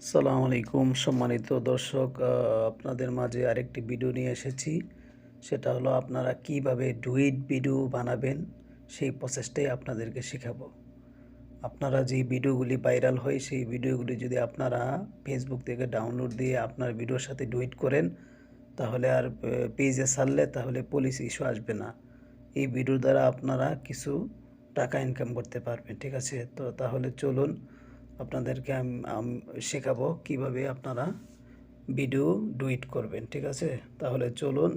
আসসালামু আলাইকুম সম্মানিত দর্শক, আপনাদের মাঝে আরেকটি ভিডিও নিয়ে এসেছি। সেটা হলো আপনারা কিভাবে ডুইট ভিডিও বানাবেন সেই প্রসেসটাই আপনাদেরকে শেখাবো। আপনারা যেই ভিডিওগুলি ভাইরাল হয় সেই ভিডিওগুলি যদি আপনারা ফেসবুক থেকে ডাউনলোড দিয়ে আপনার ভিডিওর সাথে ডুইট করেন তাহলে আর পেজে ছাড়লে তাহলে পুলিশ ইস্যু আসবে না। এই ভিডিওর দ্বারা আপনারা কিছু টাকা ইনকাম করতে পারবেন, ঠিক আছে? তো তাহলে চলুন আপনাদেরকে আমি শেখাবো কিভাবে আপনারা ভিডিও ডুইট করবেন, ঠিক আছে? তাহলে চলুন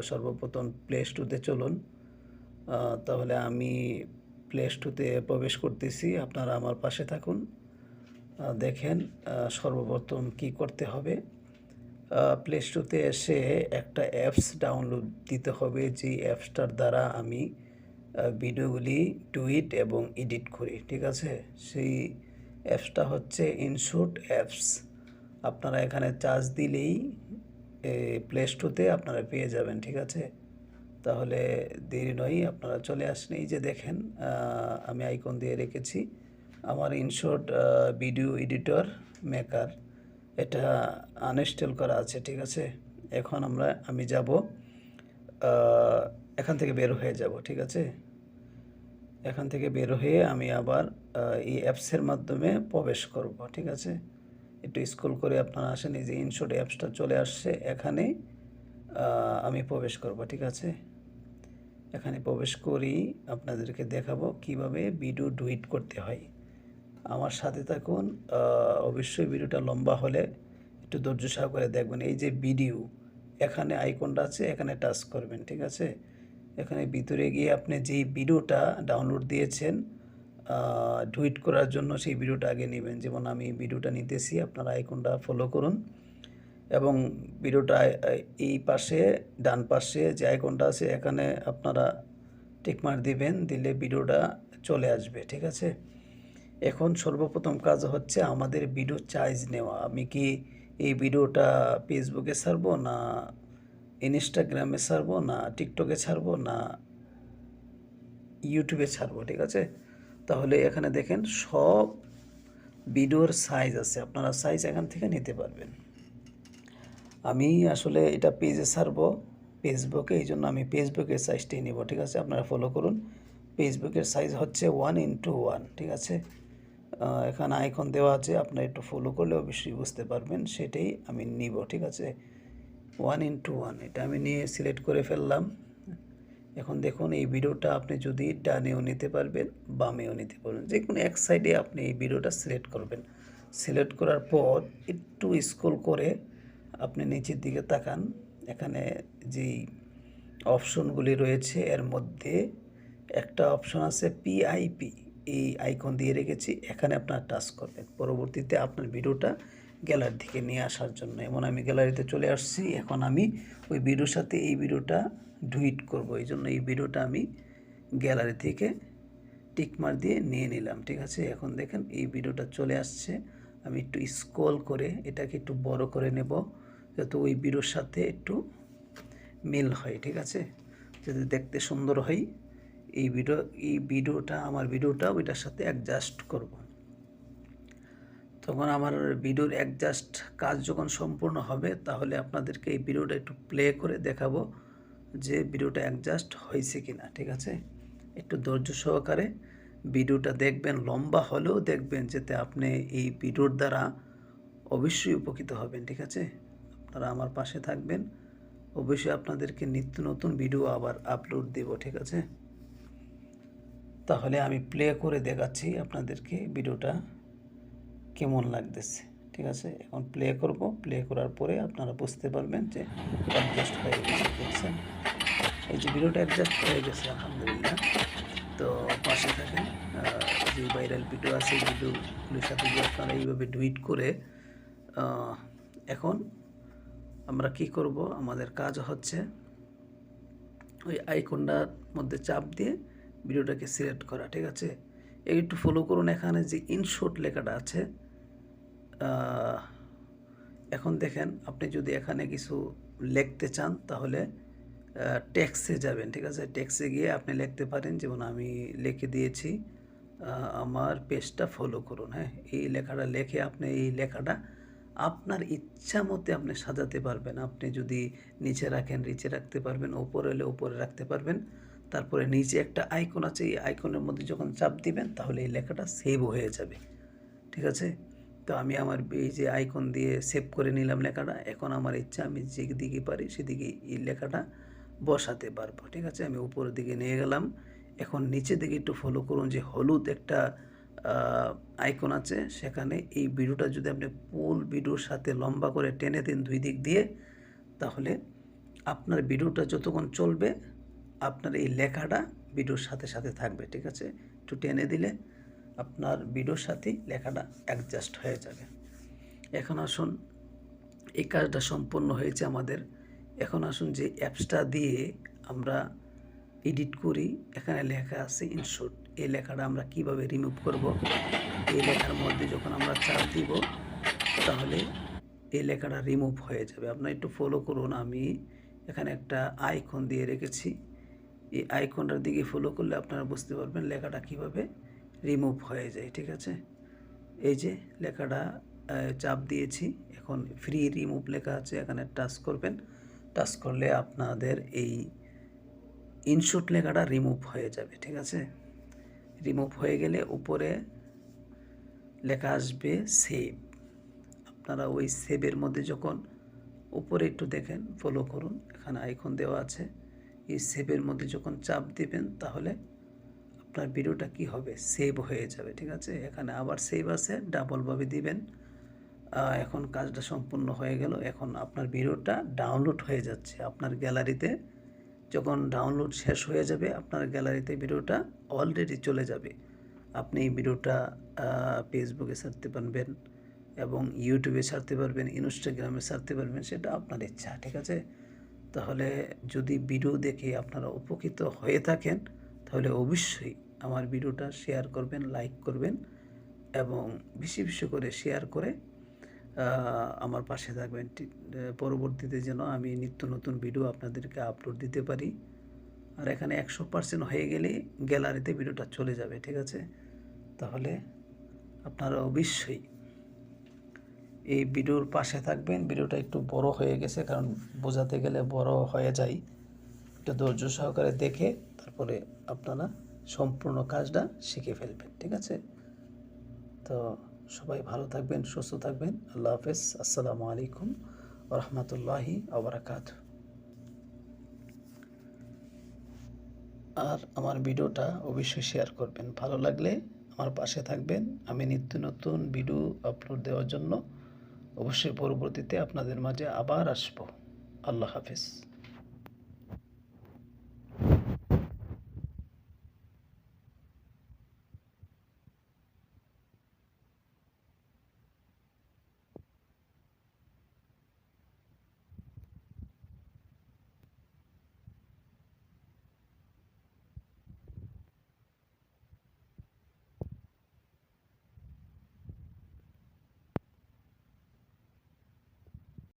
সর্বপ্রথম প্লে স্টোরে চলুন। তাহলে আমি প্লে স্টোরে প্রবেশ করতেছি, আপনারা আমার পাশে থাকুন। দেখেন সর্বপ্রথম কি করতে হবে। প্লে স্টোরে এসে একটা অ্যাপস ডাউনলোড দিতে হবে, যে অ্যাপসটার দ্বারা আমি ভিডিওগুলি টুইট এবং এডিট করি, ঠিক আছে? সেই অ্যাপসটা হচ্ছে ইনশুট অ্যাপস। আপনারা এখানে চার্জ দিলেই প্লে স্টোরে আপনারা পেয়ে যাবেন, ঠিক আছে? তাহলে দেরি নয়, আপনারা চলে আসেন। এই যে দেখেন আমি আইকন দিয়ে রেখেছি আমার ইনশর্ট ভিডিও এডিটর মেকার, এটা আনইনস্টল করা আছে, ঠিক আছে? এখন আমি যাব এখান থেকে বের হয়ে যাব, ঠিক আছে? এখান থেকে বের হয়ে আমি আবার এই অ্যাপসের মাধ্যমে প্রবেশ করব, ঠিক আছে? একটু স্ক্রল করে আপনারা আসেন, এই যে ইনশর্ট অ্যাপসটা চলে আসছে, এখানে আমি প্রবেশ করব, ঠিক আছে? এখানে প্রবেশ করি আপনাদেরকে দেখাবো কিভাবে ভিডিও ডুইট করতে হয়। আমার সাথে থাকুন। অবশ্যই ভিডিওটা লম্বা হলে একটু ধৈর্য সহকারে দেখবেন। এই যে ভিডিও, এখানে আইকনটা আছে, এখানে টাচ করবেন, ঠিক আছে? এখানে ভিতরে গিয়ে আপনি যেই ভিডিওটা ডাউনলোড দিয়েছেন ডুইট করার জন্য সেই ভিডিওটা আগে নেবেন। যেমন আমি ভিডিওটা নিতেছি, আপনারা আইকনটা ফলো করুন এবং ভিডিওটা এই পাশে ডান পাশে যে আইকনটা আছে এখানে আপনারা টিকমার্ক দিবেন, দিলে ভিডিওটা চলে আসবে, ঠিক আছে? এখন সর্বপ্রথম কাজ হচ্ছে আমাদের ভিডিও চার্জ নেওয়া। আমি কি এই ভিডিওটা ফেসবুকে ছাড়বো, না ইনস্টাগ্রামে ছাড়বো, না টিকটকে ছাড়বো, না ইউটিউবে ছাড়বো, ঠিক আছে? তাহলে এখানে দেখেন সব ভিডিওর সাইজ আছে, আপনারা সাইজ এখান থেকে নিতে পারবেন। আমি আসলে এটা পেজে ছাড়বো ফেসবুকে, এই জন্য আমি ফেসবুকের সাইজটাই নেব, ঠিক আছে? আপনারা ফলো করুন। ফেসবুকের সাইজ হচ্ছে 1:1, ঠিক আছে? এখানে আইকন দেওয়া আছে, আপনারা একটু ফলো করলে অবশ্যই বুঝতে পারবেন, সেটাই আমি নিব, ঠিক আছে? 1:1 এটা আমি নিয়ে সিলেক্ট করে ফেললাম। এখন দেখুন এই ভিডিওটা আপনি যদি ডানেও নিতে পারবেন, বামেও নিতে পারবেন, যে কোনো এক সাইডে আপনি এই ভিডিওটা সিলেক্ট করবেন। সিলেক্ট করার পর একটু স্ক্রল করে আপনি নিচের দিকে তাকান, এখানে যেই অপশনগুলি রয়েছে এর মধ্যে একটা অপশন আছে পিআইপি, এই আইকন দিয়ে রেখেছি, এখানে আপনার টাচ করবেন। পরবর্তীতে আপনার ভিডিওটা গ্যালারি থেকে নিয়ে আসার জন্য, এমন আমি গ্যালারিতে চলে আসছি। এখন আমি ওই ভিডিওর সাথে এই ভিডিওটা ডুইট করব, এই জন্য এই ভিডিওটা আমি গ্যালারি থেকে টিকমার দিয়ে নিয়ে নিলাম, ঠিক আছে? এখন দেখেন এই ভিডিওটা চলে আসছে। আমি একটু স্ক্রল করে এটাকে একটু বড় করে নেব, যাতে ওই ভিডিওর সাথে একটু মিল হয়, ঠিক আছে? যাতে দেখতে সুন্দর হয়। এই ভিডিওটা আমার ভিডিওটা ওইটার সাথে অ্যাডজাস্ট করব। তখন আমার ভিডিওর অ্যাডজাস্ট কাজ যখন সম্পূর্ণ হবে তাহলে আপনাদেরকে এই ভিডিওটা একটু প্লে করে দেখাবো যে ভিডিওটা অ্যাডজাস্ট হয়েছে কিনা, ঠিক আছে? একটু ধৈর্য সহকারে ভিডিওটা দেখবেন, লম্বা হলেও দেখবেন, যাতে আপনি এই ভিডিওর দ্বারা অবশ্যই উপকৃত হবেন, ঠিক আছে? আপনারা আমার পাশে থাকবেন, অবশ্যই আপনাদেরকে নিত্য নতুন ভিডিও আবার আপলোড দেব, ঠিক আছে? তাহলে আমি প্লে করে দেখাচ্ছি আপনাদেরকে ভিডিওটা কেমন লাগতেছে, ঠিক আছে? এখন প্লে করব, প্লে করার পরে আপনারা বুঝতে পারবেন যে অ্যাডজাস্ট হয়ে গেছে, দেখছেন? এই যে ভিডিওটা অ্যাডজাস্ট হয়ে গেছে আলহামদুলিল্লাহ। তো পাশে থাকেন। যে ভাইরাল ভিডিও আছে এই ভিডিওগুলির সাথে যে আপনারা এইভাবে ডুইট করে এখন আমরা কি করব, আমাদের কাজ হচ্ছে ওই আইকনটার মধ্যে চাপ দিয়ে ভিডিওটাকে সিলেক্ট করা, ঠিক আছে? একটু ফলো করুন, এখানে যে ইনশর্ট লেখাটা আছে, এখন দেখেন আপনি যদি এখানে কিছু লিখতে চান তাহলে টেক্সটে যাবেন, ঠিক আছে? টেক্সটে গিয়ে আপনি লিখতে পারেন, যেমন আমি লিখে দিয়েছি আমার পেজটা ফলো করুন। হ্যাঁ, এই লেখাটা লিখে আপনি এই লেখাটা আপনার ইচ্ছা মতে আপনি সাজাতে পারবেন। আপনি যদি নিচে রাখেন নিচে রাখতে পারবেন, ওপরে হলে ওপরে রাখতে পারবেন। তারপরে নিচে একটা আইকন আছে, এই আইকনের মধ্যে যখন চাপ দিবেন তাহলে এই লেখাটা সেভ হয়ে যাবে। ঠিক আছে? তো আমি আমার এই যে আইকন দিয়ে সেভ করে নিলাম লেখাটা। এখন আমার ইচ্ছা আমি যেদিকে পারি সেদিকে এই লেখাটা বসাতে পারবো। ঠিক আছে? আমি উপরের দিকে নিয়ে গেলাম। এখন নিচের দিকে একটু ফলো করুন, যে হলুদ একটা আইকন আছে, সেখানে এই ভিডিওটা যদি আপনি ফুল ভিডিওর সাথে লম্বা করে টেনে দিন 2 দিক দিয়ে, তাহলে আপনার ভিডিওটা যতক্ষণ চলবে আপনার এই লেখাটা ভিডিওর সাথে সাথে থাকবে। ঠিক আছে? একটু টেনে দিলে আপনার ভিডিওর সাথেই লেখাটা অ্যাডজাস্ট হয়ে যাবে। এখন আসুন, এই কাজটা সম্পন্ন হয়েছে আমাদের। এখন আসুন যে অ্যাপসটা দিয়ে আমরা এডিট করি, এখানে লেখা আছে ইনশর্ট। এই লেখাটা আমরা কিভাবে রিমুভ করব। এই লেখার মধ্যে যখন আমরা চাপ দিব তাহলে এই লেখাটা রিমুভ হয়ে যাবে। আপনারা একটু ফলো করুন, আমি এখানে একটা আইকন দিয়ে রেখেছি। এই আইকনটার দিকে ফলো করলে আপনারা বুঝতে পারবেন লেখাটা কিভাবে রিমুভ হয়ে যায়। ঠিক আছে? এই যে লেখাটা চাপ দিয়েছি, এখন ফ্রি রিমুভ লেখা আছে, এখানে টাচ করবেন। টাচ করলে আপনাদের এই ইনশর্ট লেখাটা রিমুভ হয়ে যাবে। ঠিক আছে? রিমুভ হয়ে গেলে উপরে লেখা আসবে সেভ। আপনারা ওই সেভের মধ্যে যখন উপরে একটু দেখেন, ফলো করুন, এখানে আইকন দেওয়া আছে। এই সেভের মধ্যে যখন চাপ দিবেন তাহলে আপনার ভিডিওটা কি হবে, সেভ হয়ে যাবে। ঠিক আছে? এখানে আবার সেভ আছে, ডাবলভাবে দিবেন। এখন কাজটা সম্পূর্ণ হয়ে গেল। এখন আপনার ভিডিওটা ডাউনলোড হয়ে যাচ্ছে আপনার গ্যালারিতে। যখন ডাউনলোড শেষ হয়ে যাবে আপনার গ্যালারিতে ভিডিওটা অলরেডি চলে যাবে। আপনি এই ভিডিওটা ফেসবুকে ছাড়তে পারবেন এবং ইউটিউবে ছাড়তে পারবেন, ইনস্টাগ্রামে ছাড়তে পারবেন, সেটা আপনার ইচ্ছা। ঠিক আছে? তাহলে যদি ভিডিও দেখে আপনারা উপকৃত হয়ে থাকেন তাহলে অবশ্যই আমার ভিডিওটা শেয়ার করবেন, লাইক করবেন এবং বেশি বেশি করে শেয়ার করে আমার পাশে থাকবেন। পরবর্তীতে যেন আমি নিত্য নতুন ভিডিও আপনাদেরকে আপলোড দিতে পারি। আর এখানে 100% হয়ে গেলে গ্যালারিতে ভিডিওটা চলে যাবে। ঠিক আছে? তাহলে আপনারা অবশ্যই এই ভিডিওর পাশে থাকবেন। ভিডিওটা একটু বড় হয়ে গেছে, কারণ বোঝাতে গেলে বড় হয়ে যায়। একটু ধৈর্য সহকারে দেখে তারপরে আপনারা সম্পূর্ণ কাজটা শিখে ফেলবেন। ঠিক আছে? তো সবাই ভালো থাকবেন, সুস্থ থাকবেন। আল্লাহ হাফেজ। আসসালামু আলাইকুম ওয়া রাহমাতুল্লাহি ওয়া বারাকাতুহু। আর আমার ভিডিওটা অবশ্যই শেয়ার করবেন। ভালো লাগলে আমার পাশে থাকবেন। আমি নিত্য নতুন ভিডিও আপলোড দেওয়ার জন্য অবশ্যই পরবর্তীতে আপনাদের মাঝে আবার আসবো। আল্লাহ হাফেজ।